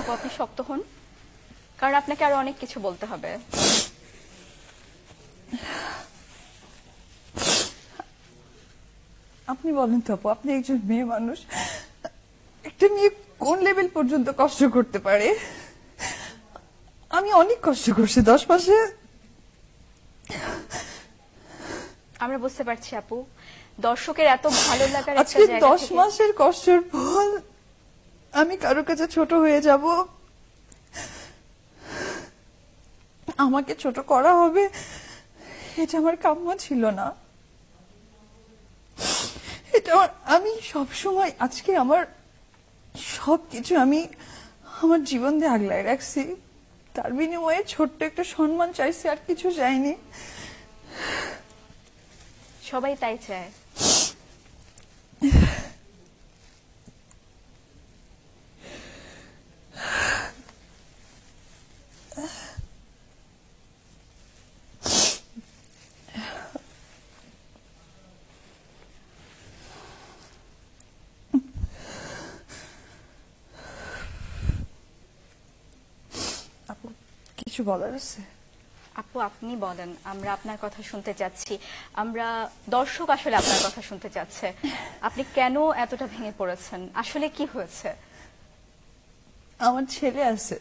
আপু আপনি শক্ত হন, কারণ আপনাকে আরো অনেক কিছু বলতে হবে। আপনি বলেন তো আপু, আপনি একজন মেয়ে মানুষ, একটা মেয়ে কোন লেভেল পর্যন্ত কষ্ট করতে পারে? আমি অনেক কষ্ট করছি 10 মাসে। আমরা বুঝতে পারছি আপু, দর্শকের এত ভালো লাগার একটা আজকে জায়গা 10 থেকে মাসের কষ্টের ফল আমি কারো কাছে ছোট হয়ে যাব, আমাকে ছোট করা হবে, এটা আমার কাম্য ছিল না। এটা আমি সবসময়, আজকে আমার সবকিছু আমি আমার জীবন দিয়ে আগলায় রাখছি, তার বিনিময়ে ছোট্ট একটা সম্মান চাইছি, আর কিছু চাইনি। সবাই তাই চায়। আপু কিছু বলার আছে? আপু আপনি বলেন, আমরা আপনার কথা শুনতে চাচ্ছি। আমরা দর্শক আসলে আপনার কথা শুনতে চাচ্ছে। আপনি কেন এতটা ভেঙে পড়েছেন, আসলে কি হয়েছে? আমার ছেলে আছে,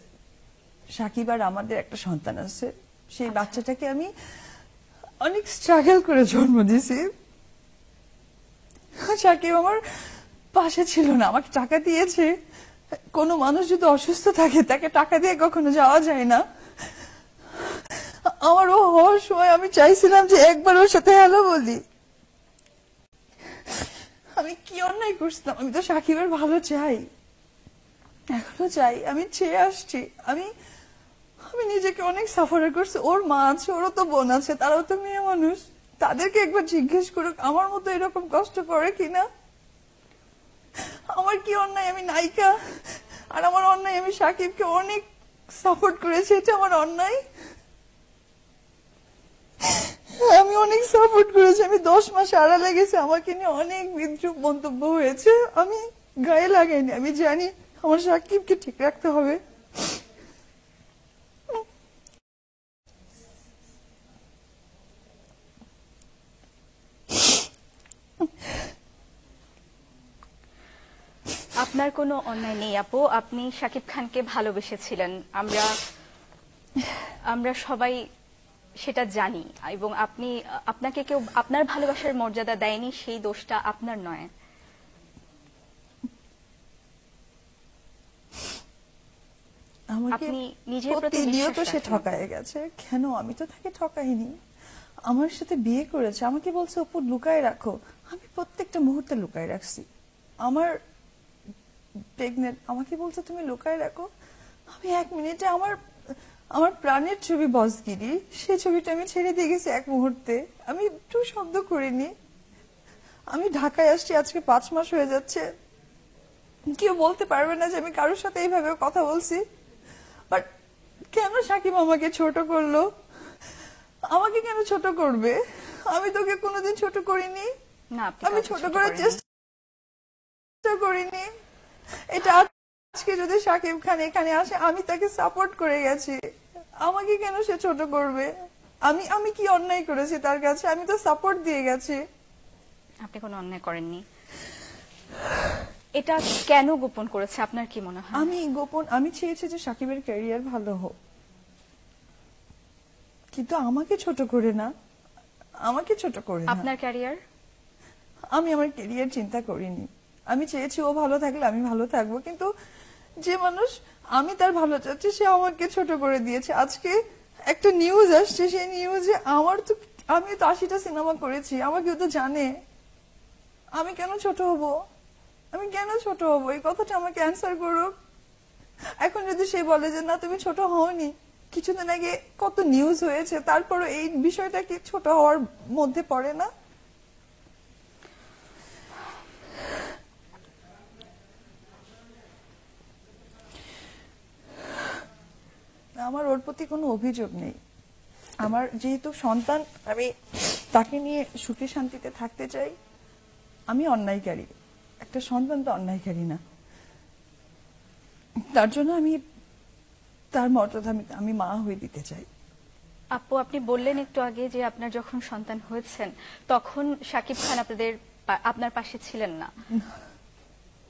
সাকিব, আর আমাদের একটা সন্তান আছে। সেই বাচ্চাটাকে আমি অনেক স্ট্রাগল করে জন্ম দিয়েছি। সাকিব আমার পাশে ছিল না, আমাকে টাকা দিয়েছে। কোনো মানুষ যদি অসুস্থ থাকে তাকে টাকা দিয়ে কখনো যাওয়া যায় না। আমার ও হওয়ার সময় আমি চাইছিলাম যে একবার ওর সাথে হ্যালো বলি। আমি কি অন্যায় করছিলাম? আমি তো সাকিবের ভালো চাই, এখনো চাই, আমি চেয়ে আসছি। আমি আমি নিজেকে অনেক সাফার করছি। ওর মা আছে, ওরও তো বোন আছে, তারাও তো মেয়ে মানুষ। তাদেরকে একবার জিজ্ঞেস করুক আমার মতো এরকম কষ্ট করে কিনা। আমার কি অন্যায়? আমি নায়িকা, আর আমার অন্যায় আমি সাকিবকে অনেক সাপোর্ট করেছি, এটা আমার অন্যায়? আমি অনেক সাপোর্ট করেছি, আমি 10 মাস আড়ালে গেছি, আমাকে নিয়ে অনেক বিদ্রুপ মন্তব্য হয়েছে, আমি গায়ে লাগাইনি। আমি জানি আমার সাকিবকে ঠিক রাখতে হবে। আপনার কোনো অন্যায় নেই আপু, আপনি শাকিব খানকে ভালোবেসেছিলেন, আমরা আমরা সবাই সেটা জানি। এবং আপনি, আপনাকে কেউ আপনার ভালোবাসার মর্যাদা দেয়নি, সেই দোষটা আপনার নয়। আমাকে আপনি নিজের প্রতি প্রতিনিয়ত বিশ্বাস সে রাখেন। ঠকায় গেছে। কেন? আমি তো তাকে ঠকাইনি। আমার সাথে বিয়ে করেছে, আমাকে বলছে অপু লুকায় রাখো, আমি প্রত্যেকটা মুহূর্তে লুকায় রাখছি। আমার প্রেগনেন্ট, আমাকে বলছে তুমি লুকায় রাখো। আমি 1 মিনিটে আমার আমার প্রাণের ছবি বসগিরি, সে ছবিটা আমি ছেড়ে দিয়ে গেছি 1 মুহূর্তে। আমি একটু শব্দ করিনি। আমি ঢাকায় আসছি আজকে 5 মাস হয়ে যাচ্ছে, কেউ বলতে পারবে না যে আমি কারোর সাথে এইভাবে কথা বলছি। বাট কেন সাকিব আমাকে ছোট করলো? আমাকে কেন ছোট করবে? আমি তোকে কোনোদিন ছোট করিনি, না, আপনি আমি কাউকে ছোট ছোট করার করেননি। চেষ্টা করিনি। এটা আজকে যদি সাকিব খান এখানে আসে, আমি তাকে সাপোর্ট করে গেছি, আমাকে কেন সে ছোট করবে? আমি আমি কি অন্যায় করেছি তার কাছে? আমি তো সাপোর্ট দিয়ে গেছি। আপনি কোনো অন্যায় করেননি। এটা কেন গোপন করেছে আপনার কি মনে হয়? আমি চেয়েছি যে সাকিবের ক্যারিয়ার ভালো হোক, কিন্তু আমাকে ছোট করে না, আমাকে ছোট করে না। আপনার ক্যারিয়ার? আমি আমার ক্যারিয়ার চিন্তা করিনি। আমি চেয়েছি ও ভালো থাকলে আমি ভালো থাকবো, কিন্তু যে মানুষ আমি তার ভালো চাচ্ছি সে আমাকে ছোট করে দিয়েছে। আজকে একটা নিউজ আসছে, সেই নিউজে আমি তো 80টা সিনেমা করেছি, আমাকেও তো জানে। আমি কেন ছোট হব? আমি কেন ছোট হব? এই কথাটা আমাকে অ্যান্সার করুক। এখন যদি সে বলে যে না তুমি ছোট হওনি, কিছুদিন আগে কত নিউজ হয়েছে, তারপরে এই বিষয়টা কি ছোট হওয়ার মধ্যে পড়ে না? আমার ওর প্রতি কোনো অভিযোগ নেই। আমার যেহেতু সন্তান, আমি তাকে নিয়ে সুখে শান্তিতে থাকতে চাই। আমি অন্যায়কারী, একটা সন্তান তো অন্যায়কারী না। তার জন্য আমি তার মর্যাদা আমি মা হয়ে দিতে চাই। আপু, আপনি বললেন একটু আগে যে আপনার যখন সন্তান হয়েছেন তখন শাকিব খান আপনার পাশে ছিলেন না।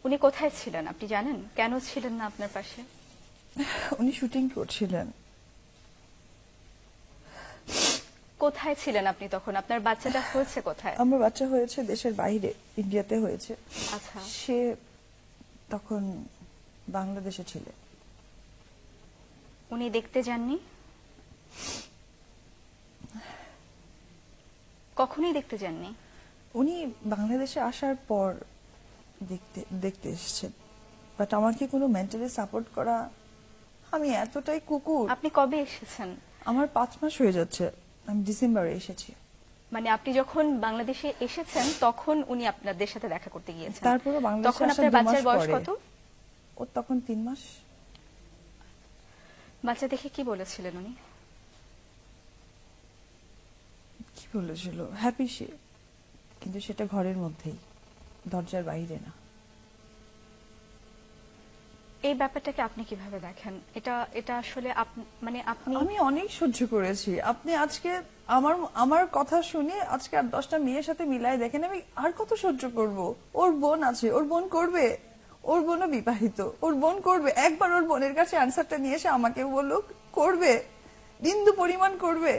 উনি কোথায় ছিলেন আপনি জানেন? কেন ছিলেন না আপনার পাশে? উনি শুটিং করছিলেন। কোথায় ছিলেন আপনি তখন? আপনার বাচ্চাটা হয়েছে কোথায়? আমার বাচ্চা হয়েছে দেশের বাইরে, ইন্ডিয়াতে হয়েছে। আচ্ছা, সে তখন বাংলাদেশে ছিল। উনি দেখতে যাননি? কখনোই দেখতে যাননি? উনি বাংলাদেশে আসার পর দেখতে এসেছেন, বাট আমাকে কোনো মেন্টালি সাপোর্ট করা, আমি এতটাই কুকুর। আপনি কবে এসেছেন? আমার 5 মাস হয়ে যাচ্ছে, আমি ডিসেম্বরে এসেছি। মানে আপনি যখন বাংলাদেশে এসেছেন তখন উনি আপনাদের সাথে দেখা করতে গিয়েছেন? তারপরে বাংলাদেশে তখন আসার আপনার 2 মাস বাচ্চার বয়স পরে। কত? ও তখন 3 মাস। বাচ্চা দেখে কি বলেছিলেন উনি? কি বলেছিল? হ্যাপি সে, কিন্তু সেটা ঘরের মধ্যেই, দরজার বাইরে না। এই ব্যাপারটাকে আপনি কিভাবে দেখেন? এটা আসলে মানে আপনি আমি অনেক সহ্য করেছি। আপনি আজকে আমার কথা শুনে আজকে আর 10টা মেয়ের সাথে মিলাই দেখেন, আমি আর কত সহ্য করব? ওর বোন আছে, ওর বোন করবে, ওর বোনও বিবাহিত, ওর বোন করবে। একবার ওর বোনের কাছে আনসারটা নিয়ে এসে আমাকে বলুক করবে, বিন্দু পরিমাণ করবে।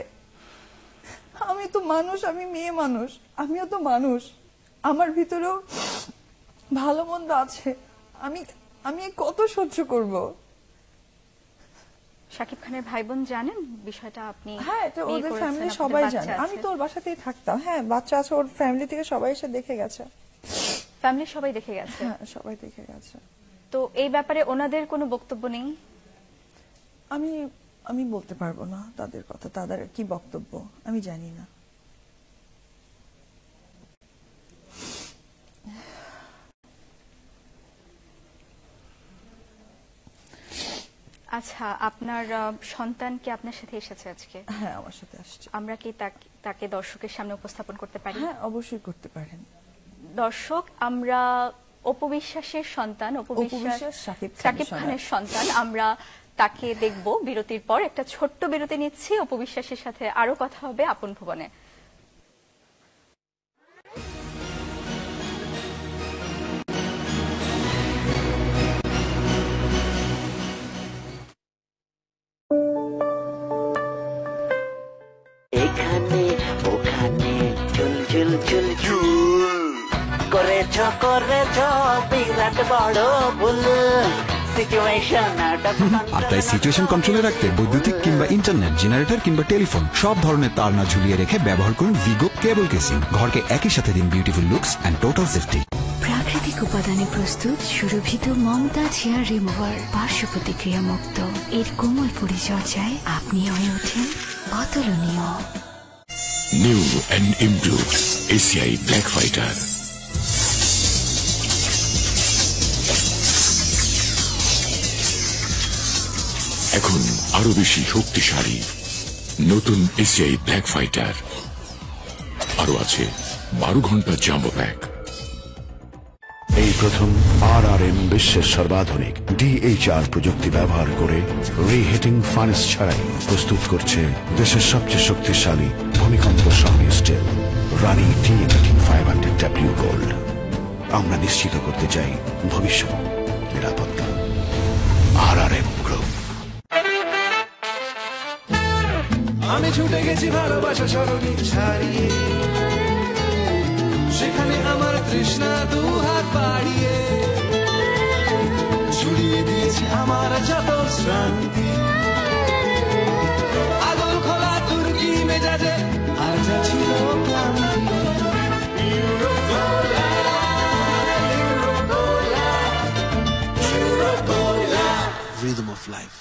আমি তো মানুষ, আমি মেয়ে মানুষ, আমিও তো মানুষ, আমার ভিতরেও ভালো মন্দ আছে। আমি কত সহ্য করব? শাকিব খানের ভাই বোন জানেন বিষয়টা? আপনি হ্যাঁ, তো বিয়ে ওদের করেছেন, ফ্যামিলি আপনাদের সবাই বাচ্চা জানে। আমি আছে। তো ওর বাসাতেই থাকতাম। হ্যাঁ, বাচ্চা আছে, ওর ফ্যামিলি থেকে সবাই এসে দেখে গেছে। ফ্যামিলি সবাই দেখে গেছে? হ্যাঁ, সবাই দেখে গেছে। তো এই ব্যাপারে ওনাদের কোনো বক্তব্য নেই? আমি বলতে পারবো না তাদের কথা, তাদের কি বক্তব্য আমি জানি না। আচ্ছা, আপনার সন্তান কি আপনার সাথে এসেছে আজকে? হ্যাঁ, আমার সাথে আসছে। আমরা কি তাকে দর্শকের সামনে উপস্থাপন করতে পারি? হ্যাঁ, অবশ্যই করতে পারেন। দর্শক, আমরা অপু বিশ্বাসের সন্তান, অপু বিশ্বাস শাকিব খানের সন্তান, আমরা তাকে দেখব বিরতির পর। একটা ছোট্ট বিরতি নিচ্ছি, অপু বিশ্বাসের সাথে আরো কথা হবে আপন ভুবনে। এখানে ওখানে চুল চুল চুল চুল করেছ বিরাট বড় ভুল। আর তাই সিচুয়েশন কন্ট্রোলে রাখতে বৈদ্যুতিক কিংবা ইন্টারনেট, জেনারেটর কিংবা টেলিফোন সব ধরনের তার না ঝুলিয়ে রেখে ব্যবহার করুন ভিগো কেবল কেসিং। ঘরকে একই সাথে দিন beautiful looks and total safety. প্রাকৃতিক উপাদানে প্রস্তুত সুরভিত মমতাজ হেয়ার রিমুভার, পার্শ্ব প্রতিক্রিয়া মুক্ত। এর কোমল পরিচর্যায় আপনি হয়ে ওঠেন অতুলনীয়। New and improved ACI black fighter. এখন আরো বেশি শক্তিশালী নতুন এসিআই ব্ল্যাক ফাইটার। আরো আছে 12 ঘন্টা জাম্বো প্যাক। এই প্রথম RRM বিশ্বের সর্বাধুনিক DHR প্রযুক্তি ব্যবহার করে রিহিটিং ফার্নেস ছাড়াই প্রস্তুত করছে দেশের সবচেয়ে শক্তিশালী ভূমিকম্প সহনীয় স্টিল রানি T18500W গোল্ড। আমরা নিশ্চিত করতে চাই ভবিষ্যৎ নিরাপত্তা। RRM group. আমি ছুটে গেছি ভালোবাসা সরণি ছাড়িয়ে, সেখানে আমার তৃষ্ণা দু হাত বাড়িয়ে ছুড়িয়ে দিয়েছি আমার যত শ্রান্তি। আগুন খোলা তুর্কি মেজাজে আর যা ছিল ক্লান্তি। Euro Cola, Euro Cola, Euro Cola, rhythm of life.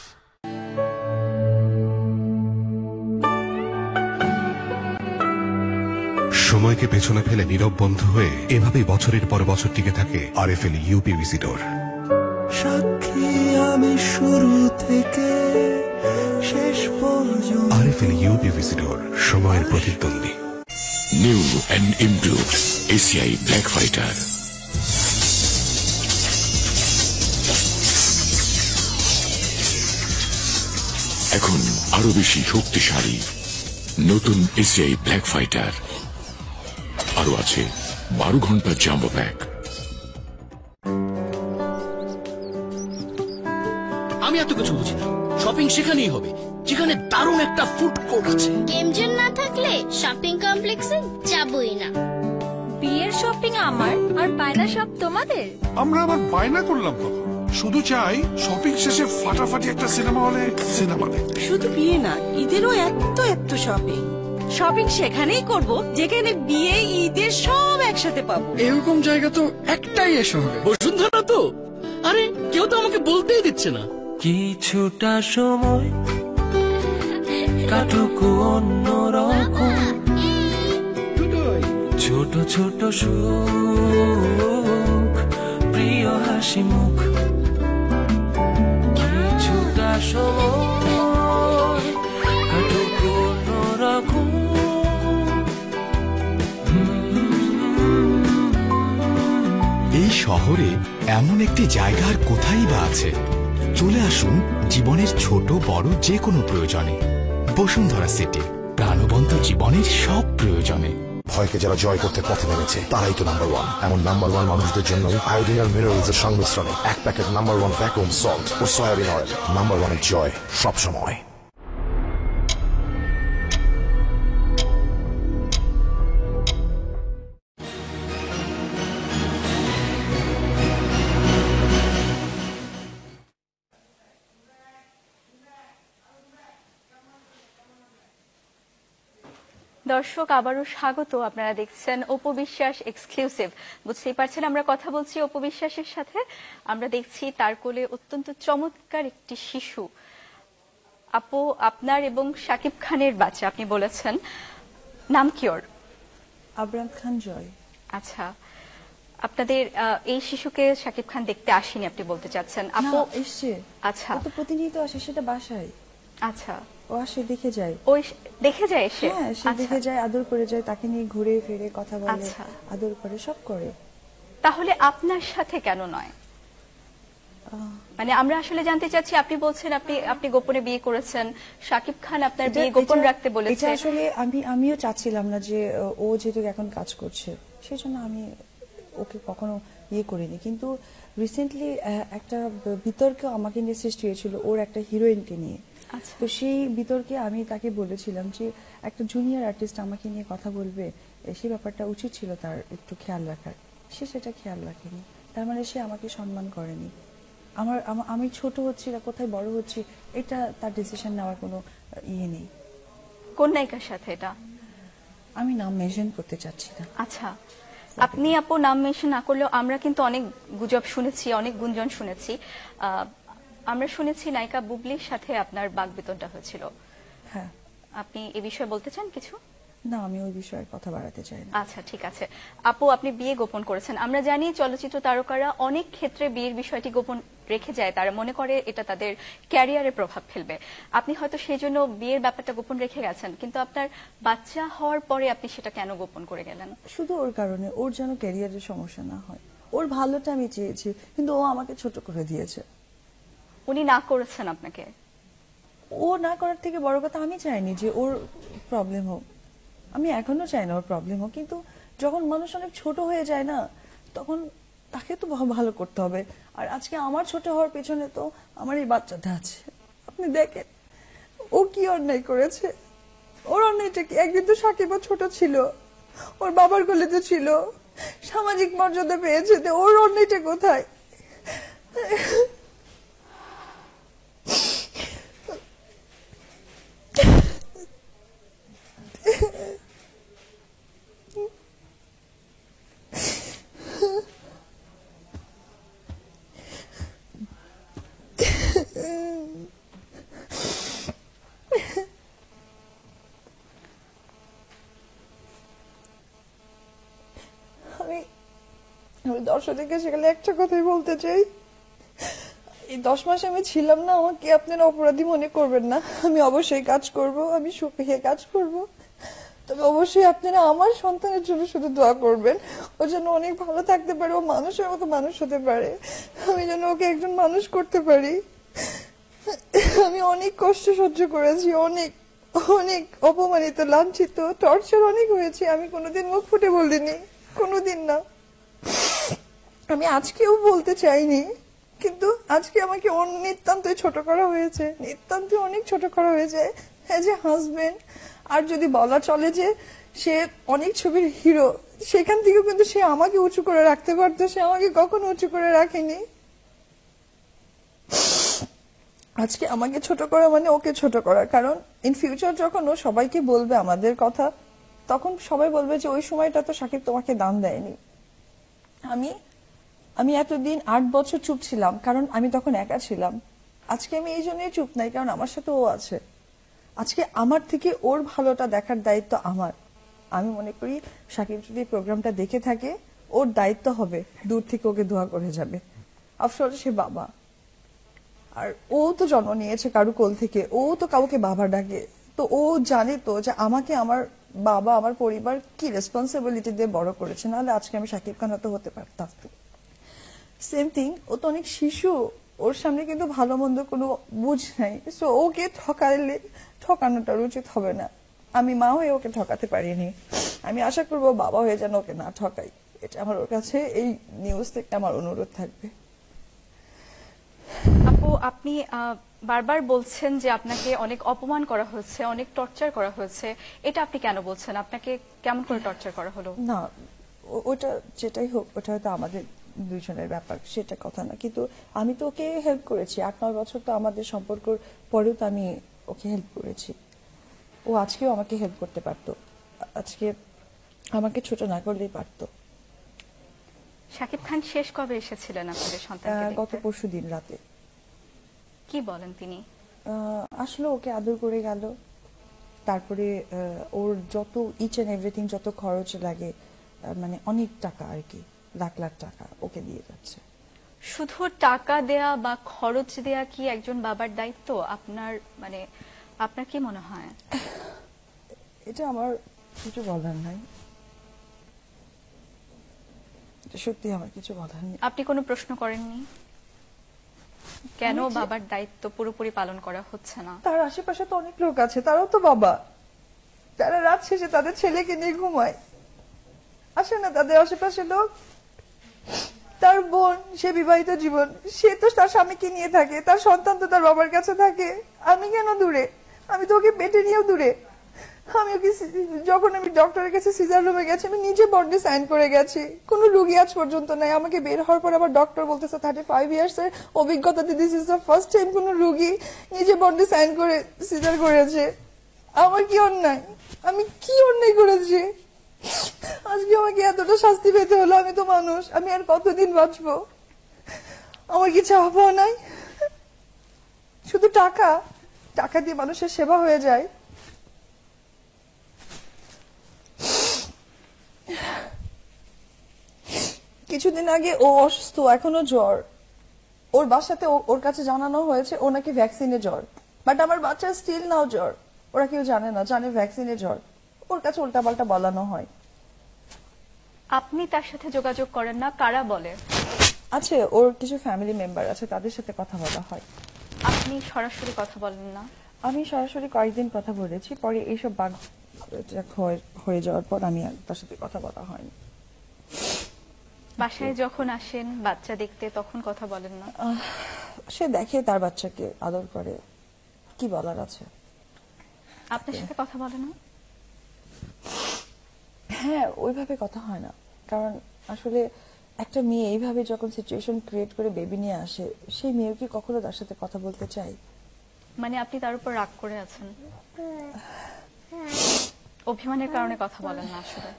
সময়কে পেছনে ফেলে নীরব বন্ধু হয়ে এভাবেই বছরের পর বছর টিকে থাকে RFL UPVC ডোর। সাক্ষী আমি শুরু থেকে শেষ পর্যন্ত। RFL UPVC ডোর, সময়ের প্রতিদ্বন্দ্বী। New and improved ACI black fighter. এখন আরো বেশি শক্তিশালী নতুন এসিআই ব্ল্যাক ফাইটার। আরো আছে 12 ঘন্টা জাম্বো প্যাক। আমি এত কিছু বুঝি না, শপিং সেখানেই হবে যেখানে দারুণ একটা ফুড কোর্ট আছে। গেম জোন না থাকলে শপিং কমপ্লেক্সে যাবই না। বিয়ের শপিং আমার আর বায়না সব তোমাদের। আমরা আবার বায়না করলাম কখন? শুধু চাই শপিং শেষে ফাটাফাটি একটা সিনেমা হলে সিনেমা দেখতে। শুধু বিয়ে না, ঈদেরও এত শপিং। শপিং সেখানেই করব যেখানে বিয়ে ঈদের সব একসাথে পাবো। এরকম জায়গা তো একটাই এ শহরে, বসুন্ধরা তো। আরে কেউ তো আমাকে বলতেই দিচ্ছে না। কিছুটা সময় কাটুক অন্যরকম, ছোট ছোট সুখ, প্রিয় হাসি মুখ। কিছুটা সময় কাটুক অন্যরকম। এই শহরে এমন একটি জায়গা আর কোথায় বা আছে? চলে আসুন জীবনের ছোট বড় যে কোনো প্রয়োজনে। বসুন্ধরা সিটি, প্রাণবন্ত জীবনের সব প্রয়োজনে। ভয়কে যারা জয় করতে পথে নেমেছে তারাই তো নাম্বার ওয়ান। এমন নাম্বার ওয়ান মানুষদের জন্য আয়োডিন আর মিনারেলস এর সংমিশ্রণে 1 packet number one vacuum salt ও সয়াবিন অয়েল। নাম্বার ওয়ানের জয় সব সময়। দর্শক আবারও স্বাগত। আপনারা দেখছেন অপু বিশ্বাস এক্সক্লুসিভ। বুঝতেই পারছেন আমরা কথা বলছি অপু বিশ্বাসের সাথে। আমরা দেখছি তার কোলে অত্যন্ত চমৎকার একটি শিশু। আপু, আপনার এবং শাকিব খানের বাচ্চা আপনি বলেছেন, নাম কি ওর? আবরাম খান জয়। আচ্ছা, আপনাদের এই শিশুকে শাকিব খান দেখতে আসেনি আপনি বলতে চাচ্ছেন? আপু এসছে। আচ্ছা, ও তো প্রতিনিয়ত আসে, সেটা বাসায়। আচ্ছা, ও আসে, দেখে যায়। ওই দেখে যায় এসে? হ্যাঁ, সে দেখে যায়, আদর করে যায়, তাকে নিয়ে ঘুরে ফিরে কথা বলে, আদর করে, সব করে। তাহলে আপনার সাথে কেন নয়? মানে আমরা আসলে জানতে চাচ্ছি, আপনি বলছেন আপনি গোপনে বিয়ে করেছেন, শাকিব খান আপনার বিয়ে গোপন রাখতে বলেছে। এটা আসলে আমিও চাচ্ছিলাম না যে ও যেহেতু এখন কাজ করছে, সেই জন্য আমি ওকে কখনো ইয়ে করিনি। কিন্তু রিসেন্টলি একটা বিতর্ক আমাকে নিয়ে সৃষ্টি হয়েছিল ওর একটা হিরোইনকে নিয়ে। তো সেই বিতর্কে আমি তাকে বলেছিলাম যে একটা জুনিয়র আর্টিস্ট আমাকে নিয়ে কথা বলবে, সেই ব্যাপারটা উচিত ছিল তার একটু খেয়াল রাখার। সে সেটা খেয়াল রাখেনি, তার মানে সে আমাকে সম্মান করেনি। আমি ছোট হচ্ছি না কোথায় বড় হচ্ছি, এটা তার ডিসিশন নেওয়ার কোনো ইয়ে নেই। কোন নায়িকার সাথে এটা? আমি নাম মেনশন করতে চাচ্ছি না। আচ্ছা, আপনি আপু নাম মেনশন না করলেও আমরা কিন্তু অনেক গুজব শুনেছি, অনেক গুঞ্জন শুনেছি। আমরা শুনেছি নায়িকা বুবলির সাথে আপনার বাকবিতণ্ডা হয়েছিল। হ্যাঁ, আপনি এই বিষয়ে বলতে চান কিছু? না, আমি ওই বিষয়ে কথা বাড়াতে চাই না। আচ্ছা, ঠিক আছে। আপু, আপনি বিয়ে গোপন করেছেন। আমরা জানি চলচ্চিত্র তারকারা অনেক ক্ষেত্রে বিয়ের বিষয়টি গোপন রেখে যায়, তারা মনে করে এটা তাদের ক্যারিয়ারে প্রভাব ফেলবে। আপনি হয়তো সেই জন্য বিয়ের ব্যাপারটা গোপন রেখে গেছেন, কিন্তু আপনার বাচ্চা হওয়ার পরে আপনি সেটা কেন গোপন করে গেলেন? শুধু ওর কারণে, ওর যেন ক্যারিয়ারের সমস্যা না হয়। ওর ভালোটা আমি চেয়েছি, কিন্তু ও আমাকে ছোট করে দিয়েছে। উনি না করেছেন আপনাকে? ও না করার থেকে বড় কথা, আমি চাইনি যে ওর প্রবলেম হোক। আমি এখনো চাই না ওর প্রবলেম হোক, কিন্তু যখন মানুষ অনেক ছোট হয়ে যায় না, তখন তাকে তো ভালো করতে হবে। আর আজকে আমার ছোট হওয়ার পেছনে তো আমার এই বাচ্চাটা আছে। আপনি দেখেন ও কি অন্যায় করেছে। ওর অন্যায়টা কি? একদিন তো সাকিবও ছোট ছিল, ওর বাবার কোলেতে ছিল, সামাজিক মর্যাদা পেয়েছে, তো ওর অন্যায়টা কোথায়? আমি দর্শকদেরকে সেখানে একটা কথাই বলতে চাই, এই 10 মাস আমি ছিলাম না, আমাকে আপনারা অপরাধী মনে করবেন না। আমি অবশ্যই কাজ করব, আমি সুখে কাজ করব, তবে অবশ্যই আপনারা আমার সন্তানের জন্য শুধু দোয়া করবেন, ও যেন অনেক ভালো থাকতে পারে, ও মানুষের মতো মানুষ হতে পারে, আমি যেন ওকে একজন মানুষ করতে পারি। আমি অনেক কষ্ট সহ্য করেছি, অনেক অনেক অপমানিত, লাঞ্ছিত, টর্চার অনেক হয়েছে। আমি কোনোদিন মুখ ফুটে বলিনি, কোনোদিন না। আমি আজকেও বলতে চাইনি, কিন্তু আজকে আমাকে নিতান্তই ছোট করা হয়েছে, নিতান্ত অনেক ছোট করা হয়েছে অ্যাজ এ হাজবেন্ড। আর যদি বলা চলে যে সে অনেক ছবির হিরো, সেখান থেকেও কিন্তু সে আমাকে উঁচু করে রাখতে পারতো, সে আমাকে কখনো উঁচু করে রাখেনি। আজকে আমাকে ছোট করা মানে ওকে ছোট করা, কারণ ইন ফিউচার যখন ও সবাইকে বলবে আমাদের কথা, তখন সবাই বলবে যে ওই সময়টা তো সাকিব তোমাকে দাম দেয়নি। আমি এতদিন 8 বছর চুপ ছিলাম, কারণ আমি তখন একা ছিলাম। আজকে আমি এই জন্যই চুপ নাই, কারণ আমার সাথে ও আছে। আজকে আমার থেকে ওর ভালোটা দেখার দায়িত্ব আমার। আমি মনে করি সাকিব যদি প্রোগ্রামটা দেখে থাকে, ওর দায়িত্ব হবে দূর থেকে ওকে দোয়া করে যাবে। আফসোস সে বাবা, আর ও তো জন্ম নিয়েছে কারু কোল থেকে, ও তো কাউকে বাবা ডাকে, তো ও জানে তো যে আমাকে আমার বাবা, আমার পরিবার কি রেসপন্সিবিলিটি দিয়ে বড় করেছে, নাহলে আজকে আমি সাকিব খান হতে পারতাম। সেম থিং, ও তো অনেক শিশু, ওর সামনে কিন্তু ভালো মন্দ কোনো বুঝ নাই। সো ওকে ঠকানোটা উচিত হবে না। আমি মা হয়ে ওকে ঠকাতে পারিনি, আমি আশা করবো বাবা হয়ে যেন ওকে না ঠকাই। এটা আমার ওর কাছে এই নিউজ থেকে আমার অনুরোধ থাকবে। আপু, আপনি বারবার বলছেন যে আপনাকে অনেক অপমান করা হয়েছে, অনেক টর্চার করা হয়েছে। এটা আপনি কেন বলছেন? আপনাকে কেমন করে টর্চার করা হলো? না, ওটা যেটাই হোক, ওটা হয়তো আমাদের দুইজনের ব্যাপার, সেটা কথা না। কিন্তু আমি তো ওকে হেল্প করেছি 8-9 বছর, তো আমাদের সম্পর্কের পরেও তো আমি ওকে হেল্প করেছি। ও আজকেও আমাকে হেল্প করতে পারতো, আজকে আমাকে ছোট না করলেই পারতো। শাকিব খান শেষ কবে এসেছিলেন আপনাদের সন্তানকে দেখতে? গত পরশুদিন রাতে। কি বলেন তিনি? আসলে ওকে আদর করে গেল, তারপরে ওর যত ইচ এন্ড এভরিথিং, যত খরচ লাগে, মানে অনেক টাকা আর কি, লাখ লাখ টাকা ওকে দিয়ে যাচ্ছে। শুধু টাকা দেয়া বা খরচ দেয়া কি একজন বাবার দায়িত্ব? আপনার কি মনে হয়? এটা আমার কিছু বলার নাই, সত্যি আমার কিছু বলার নেই। আপনি কোনো প্রশ্ন করেননি কেন বাবার দায়িত্ব পুরোপুরি পালন করা হচ্ছে না? তার আশেপাশে তো অনেক লোক আছে, তারাও তো বাবা, তারা রাত শেষে তাদের ছেলেকে নিয়ে ঘুমায়, আসে না তাদের আশেপাশে লোক? তার বোন, সে বিবাহিত জীবন, সে তো তার স্বামীকে নিয়ে থাকে, তার সন্তান তো তার বাবার কাছে থাকে। আমি কেন দূরে? আমি তো ওকে পেটে নিয়েও দূরে। আমি ওকে যখন আমি ডক্টরের কাছে সিজার রুমে গেছি, আমি নিজে বন্ডে সাইন করে গেছি, কোনো রুগী আজ পর্যন্ত নাই। আমাকে বের হওয়ার পর আবার ডক্টর বলতেছে 35 ইয়ার্স এর অভিজ্ঞতাতে this is the first time কোনো রুগী নিজে বন্ডে সাইন করে সিজার করেছে। আমার কি অন্যায়? আমি কি অন্যায় করেছি আজকে আমাকে এতটা শাস্তি পেতে হলো? আমি তো মানুষ, আমি আর কতদিন বাঁচবো? আমার কি চাওয়া পাওয়া নাই? শুধু টাকা দিয়ে মানুষের সেবা হয়ে যায়? কিছুদিন আগে ও অসুস্থ, এখনো জ্বর, ওর বাসাতে ওর কাছে জানানো হয়েছে ও নাকি ভ্যাকসিনে জ্বর, বাট আমার বাচ্চা স্টিল নাও জ্বর। ওরা কেউ জানে না, জানে ভ্যাকসিনে জ্বর, ওর কাছে উল্টাপাল্টা বলানো হয়। আপনি তার সাথে যোগাযোগ করেন না? কারা বলে? আছে, ওর কিছু ফ্যামিলি মেম্বার আছে, তাদের সাথে কথা বলা হয়। আপনি সরাসরি কথা বলেন না? আমি সরাসরি কয়েকদিন কথা বলেছি, পরে এইসব বাঘ হয়ে যাওয়ার পর আমি আর তার সাথে কথা বলা হয়নি। বাসায় যখন আসেন বাচ্চা দেখতে, তখন কথা বলেন না? সে দেখে তার বাচ্চাকে আদর করে, কি বলার আছে? আপনার সাথে কথা বলে না? হ্যাঁ, ওইভাবে কথা হয় না, কারণ আসলে একটা মেয়ে এইভাবে যখন সিচুয়েশন ক্রিয়েট করে বেবি নিয়ে আসে, সেই মেয়ে কি কখনো তার সাথে কথা বলতে চাই? মানে আপনি তার উপর রাগ করে আছেন? অভিমানের কারণে কথা বলেন না আসলে?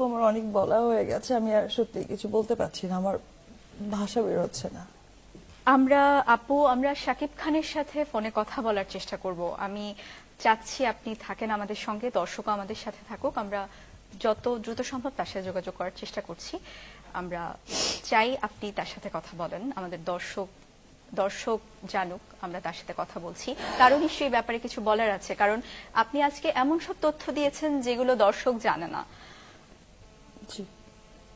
আমার অনেক বলা হয়ে গেছে, আমি আর সত্যি কিছু বলতে পারছি না, আমার ভাষা বের হচ্ছে না। আমরা শাকিব খানের সাথে ফোনে কথা বলার চেষ্টা করব। আমি চাচ্ছি আপনি থাকেন আমাদের সঙ্গে, দর্শকও আমাদের সাথে থাকুক। আমরা যত দ্রুত সম্ভব তার সাথে যোগাযোগ করার চেষ্টা করছি। আমরা চাই আপনি তার সাথে কথা বলেন, আমাদের দর্শক জানুক আমরা তার সাথে কথা বলছি। তারও নিশ্চয়ই ব্যাপারে কিছু বলার আছে, কারণ আপনি আজকে এমন সব তথ্য দিয়েছেন যেগুলো দর্শক জানে না।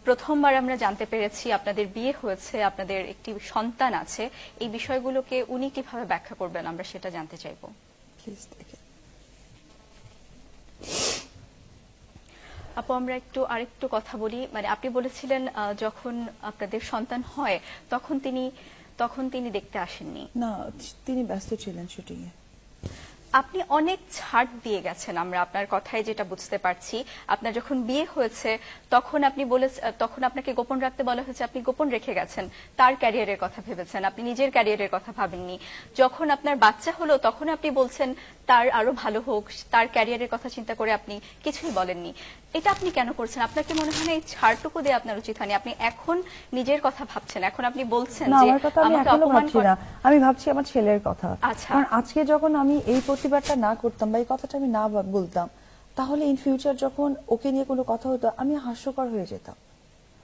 প্রথমবার আমরা জানতে পেরেছি আপনাদের বিয়ে হয়েছে, আপনাদের একটি সন্তান আছে, এই বিষয়গুলোকে উনি কিভাবে ব্যাখ্যা করবেন আমরা সেটা জানতে চাইবো। আপু আমরা আরেকটু কথা বলি, মানে আপনি বলেছিলেন যখন আপনাদের সন্তান হয় তখন তিনি দেখতে আসেননি। না, তিনি ব্যস্ত ছিলেন শুটিং এ। আপনি অনেক ছাড় দিয়ে গেছেন, আমরা আপনার কথায় যেটা বুঝতে পারছি। আপনার যখন বিয়ে হয়েছে তখন তখন আপনাকে গোপন রাখতে বলা হয়েছে, আপনি গোপন রেখে গেছেন, তার ক্যারিয়ারের কথা ভেবেছেন, আপনি নিজের ক্যারিয়ারের কথা ভাবেননি। যখন আপনার বাচ্চা হলো তখন আপনি বলছেন তার আরো ভালো হোক, তার ক্যারিয়ারের কথা চিন্তা করে আপনি কিছুই বলেননি। এটা আপনি কেন করছেন? আপনার কি মনে হয় না এই ছাড়টুকু দিয়ে আপনার উচিত হয়নি? আপনি এখন নিজের কথা ভাবছেন, এখন আপনি বলছেন না, যে আমার কথা আমি এখনো ভাবছি না, আমি ভাবছি আমার ছেলের কথা। কারণ আজকে যখন আমি এই প্রতিবাদটা না করতাম বা এই কথাটা আমি না বলতাম, তাহলে ইন ফিউচার যখন ওকে নিয়ে কোনো কথা হতো আমি হাস্যকর হয়ে যেতাম।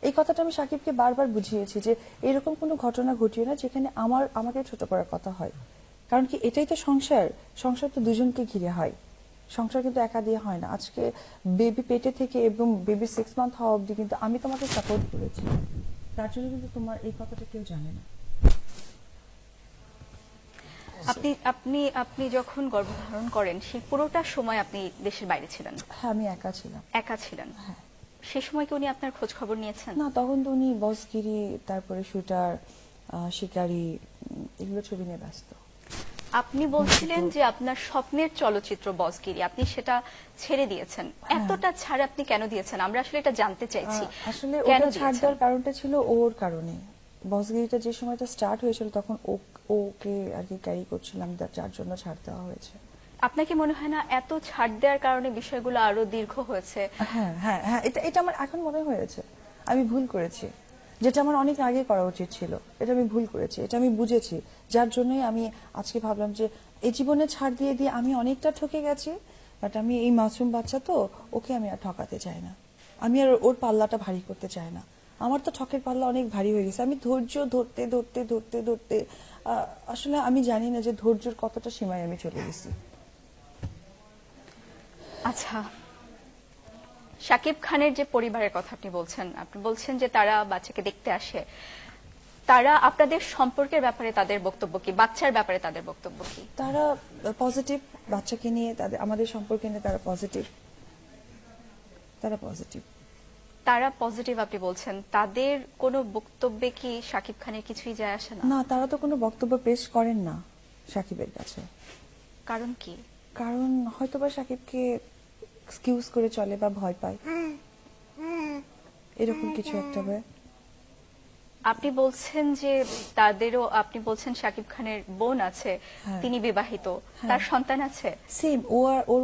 এই কথাটা আমি সাকিবকে বারবার বুঝিয়েছি যে এরকম কোনো ঘটনা ঘটিও না যেখানে আমাকে ছোট করার কথা হয়। কারণ কি, এটাই তো সংসার, সংসার তো দুজনকে ঘিরে হয়, সংসার কিন্তু একা দিয়ে হয় না। আজকে বেবি পেটে থেকে এবং বেবি 6 মান্থ হওয়া অবধি কিন্তু আমি তোমাকে সাপোর্ট করেছি, তার জন্য কিন্তু তোমার এই কথাটা কেউ জানে না। আপনি যখন গর্ভধারণ করেন সেই পুরোটা সময় আপনি দেশের বাইরে ছিলেন? হ্যাঁ, আমি একা ছিলাম। একা ছিলেন? হ্যাঁ। সেই সময় কি উনি আপনার খোঁজ খবর নিয়েছেন? না, তখন তো উনি বসগিরি, তারপরে শুটার, শিকারি, এগুলো ছবি নিয়ে ব্যস্ত। আপনি বলছিলেন যে আপনার স্বপ্নের চলচ্চিত্র বসগিরি, আপনি সেটা ছেড়ে দিয়েছেন। এতটা ছাড় আপনি কেন দিয়েছেন? আমরা আসলে এটা জানতে চাইছি। আসলে ওটা ছাড় দেওয়ার কারণটা ছিল ওর কারণে। বসগিরিটা যে সময়টা স্টার্ট হয়েছিল তখন ওকে আর কি ক্যারি করছিলাম, যার জন্য ছাড় দেওয়া হয়েছে। আপনাকে মনে হয় না এত ছাড় দেওয়ার কারণে বিষয়গুলো আরো দীর্ঘ হয়েছে? হ্যাঁ হ্যাঁ হ্যাঁ, এটা আমার এখন মনে হয়েছে আমি ভুল করেছি, যেটা আমার অনেক আগে করা উচিত ছিল। এটা আমি ভুল করেছি, এটা আমি বুঝেছি, যার জন্যই আমি আজকে ভাবলাম যে এই জীবনে ছাড় দিয়ে দিয়ে আমি অনেকটা ঠকে গেছি, বাট আমি এই মাসুম বাচ্চা তো, ওকে আমি আর ঠকাতে চাই না, আমি আর ওর পাল্লাটা ভারী করতে চাই না। আমার তো ঠকের পাল্লা অনেক ভারী হয়ে গেছে। আমি ধৈর্য ধরতে ধরতে ধরতে ধরতে আসলে আমি জানি না যে ধৈর্যের কতটা সীমায় আমি চলে গেছি। আচ্ছা, শাকিব খানের যে পরিবারের কথা আপনি বলছেন যে তারা বাচ্চাকে দেখতে আসে, তারা আপনাদের সম্পর্কের ব্যাপারে তাদের বক্তব্য কি, বাচ্চার ব্যাপারে তাদের বক্তব্য কি? তারা পজিটিভ, বাচ্চাকে নিয়ে আমাদের সম্পর্কে নিয়ে তারা পজিটিভ। তারা পজিটিভ আপনি বলছেন, তাদের কোনো বক্তব্যে কি শাকিব খানের কিছুই যায় আসে না? না, তারা তো কোনো বক্তব্য পেশ করেন না শাকিবের কাছে। কারণ কি? কারণ হয়তোবা শাকিবকে এক্সকিউজ করে চলে বা ভয় পায়, এরকম কিছু একটা হয়। আপনি বলছেন যে আপনি বলছেন শাকিব খানের বোন আছে, তিনি বিবাহিত, তার সন্তান আছে। সেম,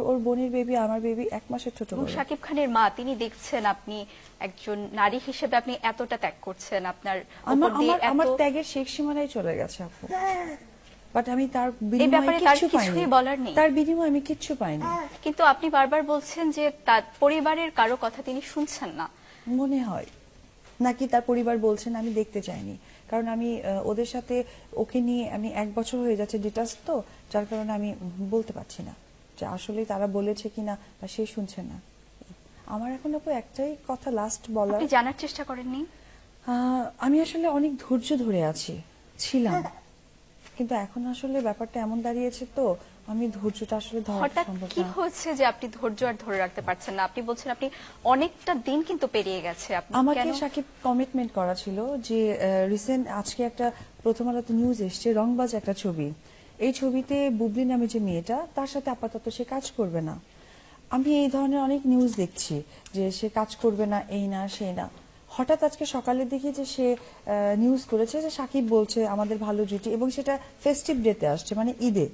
ওর বোনের বেবি আমার বেবি 1 মাসের ছোট। শাকিব খানের মা, তিনি দেখছেন আপনি একজন নারী হিসেবে আপনি এতটা ত্যাগ করছেন, আপনার আমার ত্যাগের শেষ সীমানায় চলে গেছে আপু, বাট আমি তার বিনিময়ে কিছুই বলার নেই, তার বিনিময়ে আমি কিচ্ছু পাইনি। কিন্তু আপনি বারবার বলছেন যে তার পরিবারের কারো কথা তিনি শুনছেন না। মনে হয় নাকি তার পরিবার বলছেন, আমি দেখতে চাইনি, কারণ আমি ওদের সাথে ওকে নিয়ে আমি 1 বছর হয়ে যাচ্ছে ডিটাচ, তো যার কারণে আমি বলতে পারছি না যে আসলে তারা বলেছে কিনা বা সে শুনছে না। আমার এখন আপু একটাই কথা লাস্ট বলার, আপনি জানার চেষ্টা করেননি? আমি আসলে অনেক ধৈর্য ধরে ছিলাম, কিন্তু এখন আসলে ব্যাপারটা এমন দাঁড়িয়েছে তো আমি ধৈর্যটা আসলে ধরা সম্ভব না। কি হয়েছে যে আপনি ধৈর্য আর ধরে রাখতে পারছেন না? আপনি বলছেন আপনি অনেকটা দিন কিন্তু পেরিয়ে গেছে। আমাকে সাকিব কমিটমেন্ট করা ছিল যে রিসেন্ট আজকে একটা প্রথম আলোতে নিউজ এসছে, রংবাজ একটা ছবি, এই ছবিতে বুবলি নামে যে মেয়েটা, তার সাথে আপাতত সে কাজ করবে না। আমি এই ধরনের অনেক নিউজ দেখছি যে সে কাজ করবে না, এই না সেই না। হঠাৎ আজকে সকালে দেখি যে সে নিউজ করেছে যে সাকিব বলছে আমাদের ভালো জুটি, এবং সেটা ফেস্টিভ ডেতে আসছে, মানে ঈদে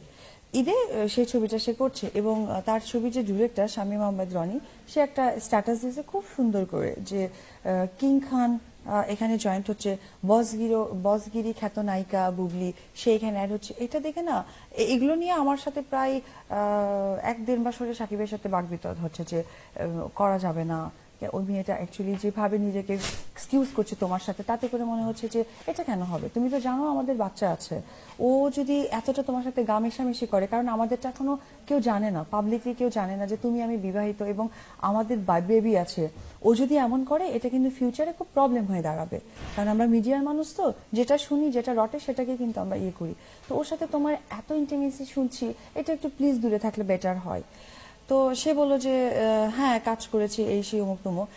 সেই ছবিটা সে করছে। এবং তার ছবি যে ডিরেক্টর শামীম আহমেদ রনি, সে একটা স্ট্যাটাস দিয়েছে খুব সুন্দর করে যে কিং খান এখানে জয়েন্ট হচ্ছে, বসগিরি খ্যাত নায়িকা বুবলি সে এখানে অ্যাড হচ্ছে। এটা দেখে না, এগুলো নিয়ে আমার সাথে প্রায় 1-1.5 মাস ধরে সাকিবের সাথে বাকবিতন্ড হচ্ছে যে করা যাবে না, ওই মেয়েটা অ্যাকচুয়ালি যেভাবে নিজেকে এক্সকিউজ করছে তোমার সাথে, তাতে করে মনে হচ্ছে যে এটা কেন হবে, তুমি তো জানো আমাদের বাচ্চা আছে। ও যদি এতটা তোমার সাথে গা মেশামেশি করে, কারণ আমাদেরটা এখনো কেউ জানে না, পাবলিকলি কেউ জানে না যে তুমি আমি বিবাহিত এবং আমাদের বেবি আছে, ও যদি এমন করে এটা কিন্তু ফিউচারে খুব প্রবলেম হয়ে দাঁড়াবে। কারণ আমরা মিডিয়ার মানুষ তো, যেটা শুনি যেটা রটে সেটাকে কিন্তু আমরা ইয়ে করি। তো ওর সাথে তোমার এত ইন্টিমেসি শুনছি, এটা একটু প্লিজ দূরে থাকলে বেটার হয়। তো সে বললো যে হ্যাঁ কাজ করেছি এই সেই অমুক তমুক।